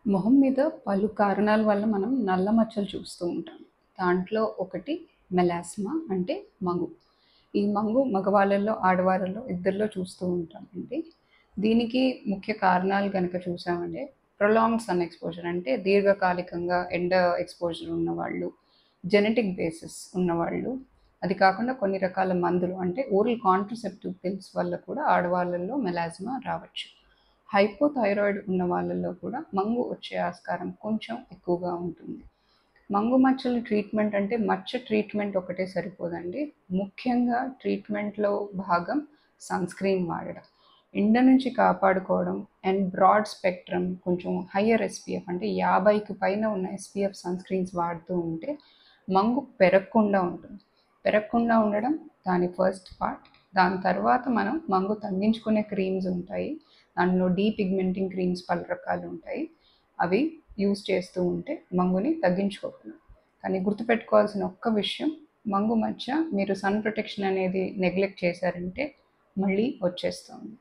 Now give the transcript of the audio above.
మొహం మీద పలు కారణాల వల్ల మనం నల్ల మచ్చలు చూస్తూ ఉంటాం. దాంట్లో ఒకటి మెలాస్మా అంటే మంగు. ఈ మంగు మగవాళ్ళలో, ఆడవాళ్ళలో ఇద్దరిలో చూస్తూ ఉంటామండి. దీనికి ముఖ్య కారణాలు గనక చూసామంటే ప్రొలాంగ్డ్ సన్ ఎక్స్‌పోజర్ అంటే దీర్ఘకాలికంగా ఎండ ఎక్స్‌పోజర్ ఉన్నవాళ్ళు, జెనెటిక్ బేసిస్ ఉన్నవాళ్ళు, అది కాకుండా కొన్ని రకాల మందులు అంటే ఓరల్ కాంట్రసెప్టివ్ పిల్స్ వల్ల కూడా ఆడవాళ్ళలో మెలాస్మా రావచ్చు. హైపోథైరాయిడ్ ఉన్న వాళ్ళలో కూడా మంగు వచ్చే ఆస్కారం కొంచెం ఎక్కువగా ఉంటుంది. మంగు మచ్చలు ట్రీట్మెంట్ అంటే మచ్చ ట్రీట్మెంట్ ఒకటే సరిపోదండి. ముఖ్యంగా ట్రీట్మెంట్లో భాగం సన్‌స్క్రీన్ వాడడం. ఎండ నుంచి కాపాడుకోవడం అండ్ బ్రాడ్ స్పెక్ట్రమ్ కొంచెం హయ్యర్ ఎస్‌పీఎఫ్ అంటే 50కి పైన ఉన్న ఎస్‌పీఎఫ్ సన్‌స్క్రీన్స్ వాడుతూ ఉంటే మంగు పెరగకుండా ఉంటుంది. పెరగకుండా ఉండడం దాని ఫస్ట్ పార్ట్. దాని తర్వాత మనం మంగు తగ్గించుకునే క్రీమ్స్ ఉంటాయి. దానిలో డీపిగ్మెంటింగ్ క్రీమ్స్ పలు రకాలు ఉంటాయి. అవి యూజ్ చేస్తూ ఉంటే మంగుని తగ్గించుకోగలం. కానీ గుర్తుపెట్టుకోవాల్సిన ఒక్క విషయం, మంగు మచ్చ మీరు సన్ ప్రొటెక్షన్ అనేది నెగ్లెక్ట్ చేశారంటే మళ్ళీ వచ్చేస్తుంది.